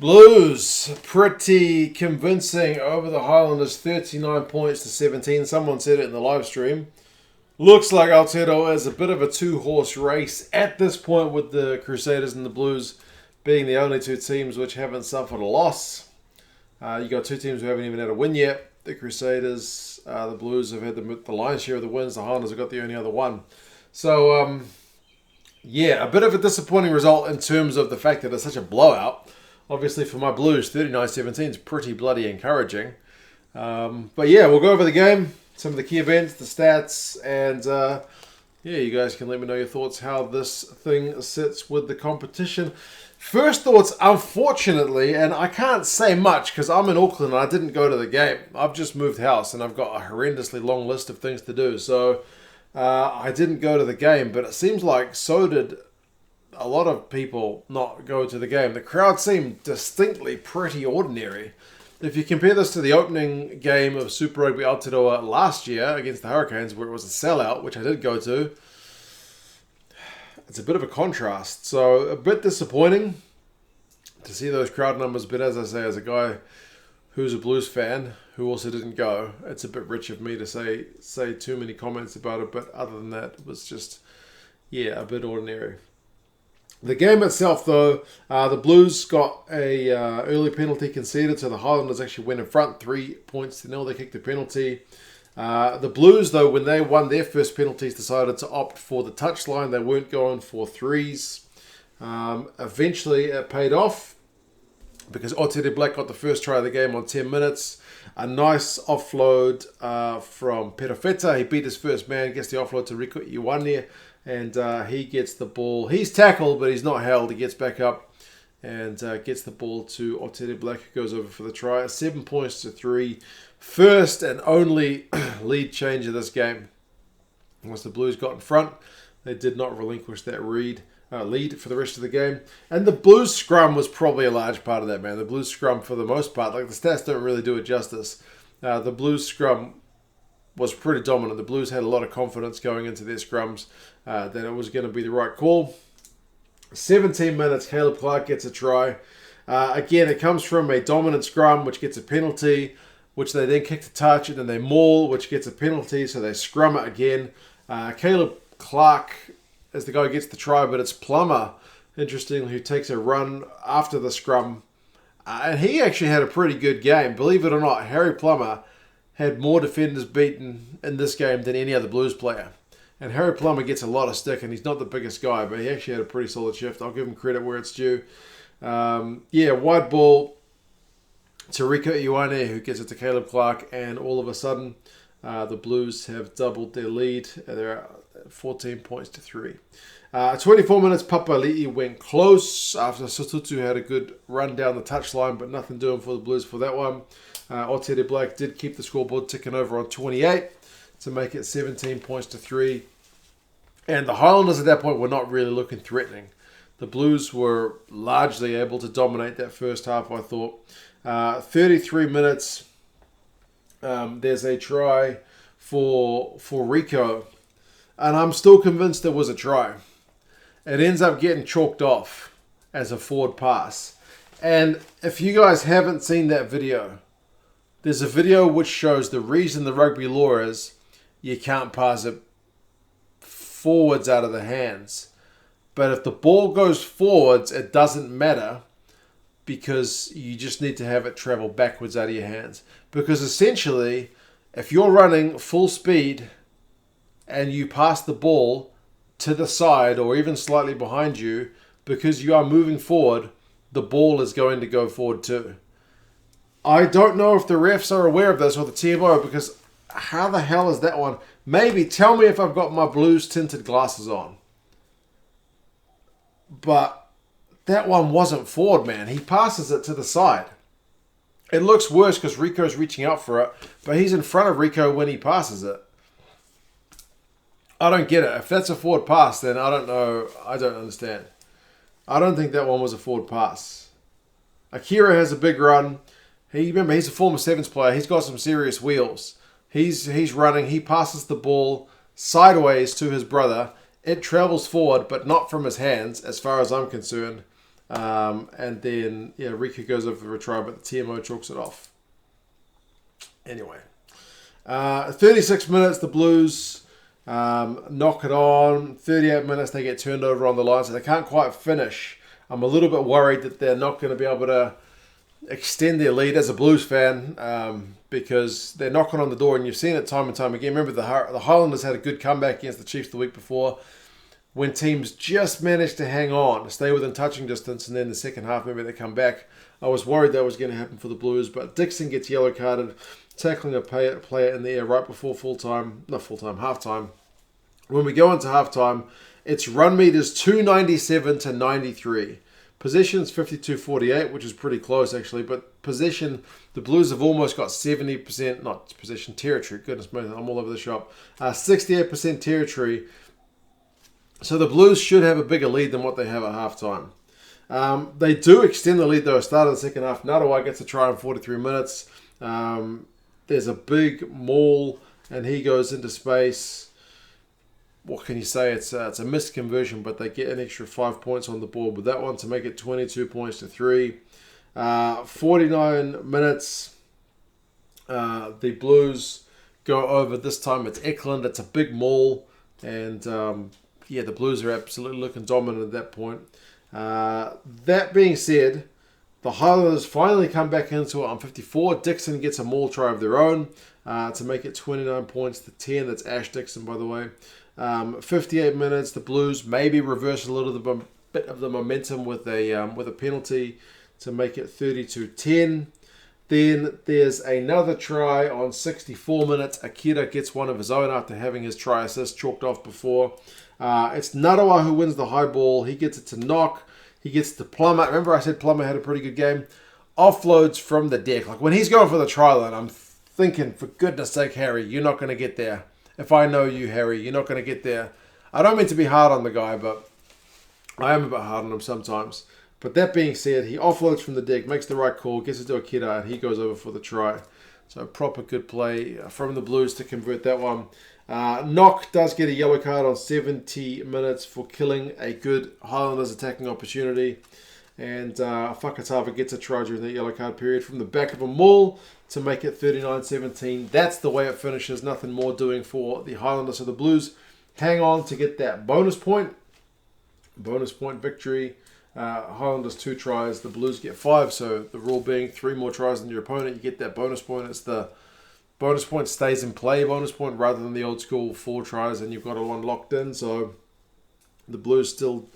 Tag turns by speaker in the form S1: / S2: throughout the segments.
S1: Blues, pretty convincing over the Highlanders, 39 points to 17. Someone said it in the live stream. Looks like Aotearoa is a bit of a two-horse race at this point, with the Crusaders and the Blues being the only two teams which haven't suffered a loss. You got two teams who haven't even had a win yet. The Crusaders, the Blues have had the lion's share of the wins. The Highlanders have got the only other one. So, yeah, a bit of a disappointing result in terms of the fact that it's such a blowout. Obviously, for my Blues, 39-17 is pretty bloody encouraging. But yeah, we'll go over the game, some of the key events, the stats, and yeah, you guys can let me know your thoughts, how this thing sits with the competition. First thoughts, unfortunately, and I can't say much because I'm in Auckland and I didn't go to the game. I've just moved house and I've got a horrendously long list of things to do. So I didn't go to the game, but it seems like so did a lot of people not go to the game. The crowd seemed distinctly pretty ordinary. If you compare this to the opening game of Super Rugby Aotearoa last year against the Hurricanes, where it was a sellout, which I did go to, it's a bit of a contrast. So a bit disappointing to see those crowd numbers, but as I say, as a guy who's a Blues fan who also didn't go, it's a bit rich of me to say too many comments about it, but other than that, it was just, yeah, a bit ordinary. The game itself, though, the Blues got a early penalty conceded, so the Highlanders actually went in front 3 points to 0. They kicked a penalty. The Blues, though, when they won their first penalties, decided to opt for the touchline. They weren't going for threes. Eventually, it paid off because Auckland Black got the first try of the game on 10 minutes. A nice offload from Perofeta. He beat his first man, gets the offload to Rico Ioane. And he gets the ball. He's tackled, but he's not held. He gets back up and gets the ball to Auckland Black, who goes over for the try. 7 points to 3. First and only lead change of this game. Once the Blues got in front, they did not relinquish that lead for the rest of the game. And the Blues scrum was probably a large part of that, man. The Blues scrum, for the most part, like the stats don't really do it justice. The Blues scrum was pretty dominant. The Blues had a lot of confidence going into their scrums that it was going to be the right call. 17 minutes, Caleb Clark gets a try. Again, it comes from a dominant scrum, which gets a penalty, which they then kick to touch, and then they maul, which gets a penalty, so they scrum it again. Caleb Clark is the guy who gets the try, but it's Plummer, interestingly, who takes a run after the scrum. And he actually had a pretty good game. Believe it or not, Harry Plummer had more defenders beaten in this game than any other Blues player. And Harry Plummer gets a lot of stick, and he's not the biggest guy, but he actually had a pretty solid shift. I'll give him credit where it's due. Yeah, wide ball to Rico Ioane, who gets it to Caleb Clark, and all of a sudden, the Blues have doubled their lead. They're 14 points to 3. 24 minutes, Papali'i went close after Sotutu had a good run down the touchline, but nothing doing for the Blues for that one. Auckland Black did keep the scoreboard ticking over on 28 to make it 17 points to 3. And the Highlanders at that point were not really looking threatening. The Blues were largely able to dominate that first half, I thought. 33 minutes, there's a try for Rico. And I'm still convinced there was a try. It ends up getting chalked off as a forward pass. And if you guys haven't seen that video, there's a video which shows the reason the rugby law is you can't pass it forwards out of the hands. But if the ball goes forwards, it doesn't matter because you just need to have it travel backwards out of your hands. Because essentially, if you're running full speed and you pass the ball to the side or even slightly behind you, because you are moving forward, the ball is going to go forward too. I don't know if the refs are aware of this or the TMO, because how the hell is that one? Maybe tell me if I've got my Blues tinted glasses on. But that one wasn't forward, man. He passes it to the side. It looks worse because Rico's reaching out for it, but he's in front of Rico when he passes it. I don't get it. If that's a forward pass, then I don't know. I don't understand. I don't think that one was a forward pass. Akira has a big run. Remember, he's a former Sevens player. He's got some serious wheels. He's running. He passes the ball sideways to his brother. It travels forward, but not from his hands, as far as I'm concerned. And then, Riku goes over for a try, but the TMO chalks it off. Anyway. 36 minutes, the Blues knock it on. 38 minutes, they get turned over on the line, so they can't quite finish. I'm a little bit worried that they're not going to be able to extend their lead as a Blues fan, because they're knocking on the door, and you've seen it time and time again. Remember, the Highlanders had a good comeback against the Chiefs the week before, when teams just managed to hang on, stay within touching distance, and then the second half, maybe they come back. I was worried that was going to happen for the Blues, but Dixon gets yellow carded, tackling a player in the air right before halftime. When we go into halftime, it's run meters 297 to 93. Possession's 52-48, which is pretty close actually, but possession, the Blues have almost got 70%, not possession, territory, goodness me, I'm all over the shop, 68% territory. So the Blues should have a bigger lead than what they have at halftime. They do extend the lead though. Start of the second half, Narawa gets a try in 43 minutes. There's a big maul, and he goes into space. What can you say? It's a missed conversion, but they get an extra 5 points on the board with that one to make it 22 points to 3. 49 minutes. The Blues go over. This time it's Auckland. It's a big maul, and the Blues are absolutely looking dominant at that point. That being said, the Highlanders finally come back into it on 54. Dixon gets a maul try of their own to make it 29 points to 10. That's Ash Dixon, by the way. 58 minutes. The Blues maybe reverse a little bit of the momentum with a penalty to make it 32-10. Then there's another try on 64 minutes. Akira gets one of his own after having his try assist chalked off before. It's Narawa who wins the high ball. He gets it to knock. He gets to Plummer. Remember I said Plummer had a pretty good game? Offloads from the deck. Like when he's going for the try line, I'm thinking, for goodness sake, Harry, you're not going to get there. If I know you, Harry, you're not going to get there. I don't mean to be hard on the guy, but I am a bit hard on him sometimes. But that being said, he offloads from the deck, makes the right call, gets it to Akira, and he goes over for the try. So proper good play from the Blues to convert that one. Knock does get a yellow card on 70 minutes for killing a good Highlanders attacking opportunity. And Whakatava gets a try during the yellow card period from the back of a maul to make it 39-17. That's the way it finishes. Nothing more doing for the Highlanders. So the Blues hang on to get that bonus point. Bonus point victory. Highlanders 2 tries. The Blues get 5. So the rule being 3 more tries than your opponent, you get that bonus point. It's the bonus point stays in play bonus point rather than the old school 4 tries and you've got a one locked in. So the Blues still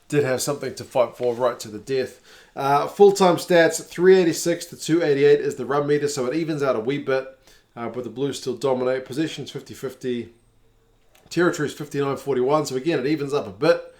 S1: did have something to fight for right to the death. Full-time stats, 386 to 288 is the run meter, so it evens out a wee bit, but the Blues still dominate. Positions 50-50, territories 59-41, so again it evens up a bit,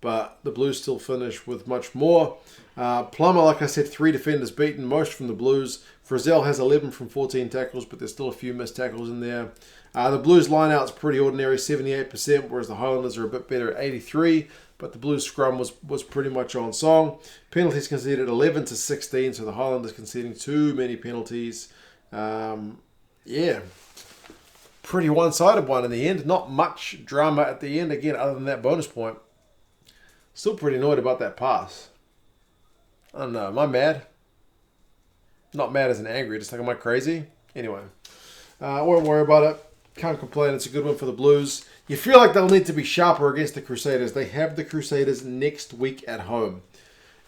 S1: but the Blues still finish with much more. Plummer, like I said, 3 defenders beaten, most from the Blues. Frizzell has 11 from 14 tackles, but there's still a few missed tackles in there. The Blues line-out's pretty ordinary, 78%, whereas the Highlanders are a bit better at 83%. But the Blues scrum was pretty much on song. Penalties conceded 11 to 16, so the Highlanders conceding too many penalties. Pretty one-sided one in the end. Not much drama at the end, again, other than that bonus point. Still pretty annoyed about that pass. I don't know, am I mad? Not mad as in angry, just like, am I crazy? Anyway, won't worry about it. Can't complain, it's a good one for the Blues. You feel like they'll need to be sharper against the Crusaders. They have the Crusaders next week at home.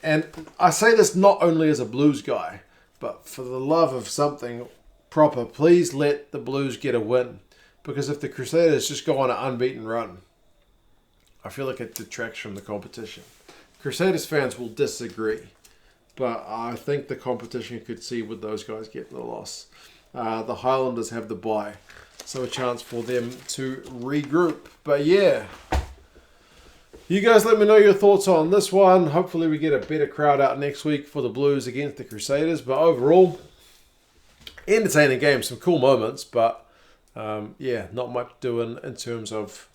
S1: And I say this not only as a Blues guy, but for the love of something proper, please let the Blues get a win. Because if the Crusaders just go on an unbeaten run, I feel like it detracts from the competition. Crusaders fans will disagree, but I think the competition could see with those guys getting the loss. The Highlanders have the bye. So a chance for them to regroup. But yeah, you guys let me know your thoughts on this one. Hopefully we get a better crowd out next week for the Blues against the Crusaders. But overall, entertaining game, some cool moments. But not much doing in terms of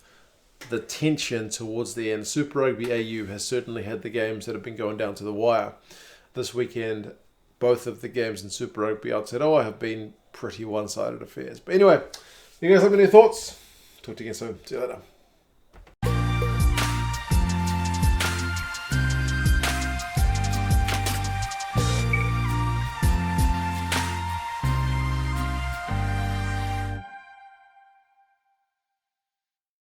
S1: the tension towards the end. Super Rugby AU has certainly had the games that have been going down to the wire. This weekend, both of the games in Super Rugby Aotearoa have been pretty one-sided affairs. But anyway, you guys have any thoughts? Talk to you again soon. See you later.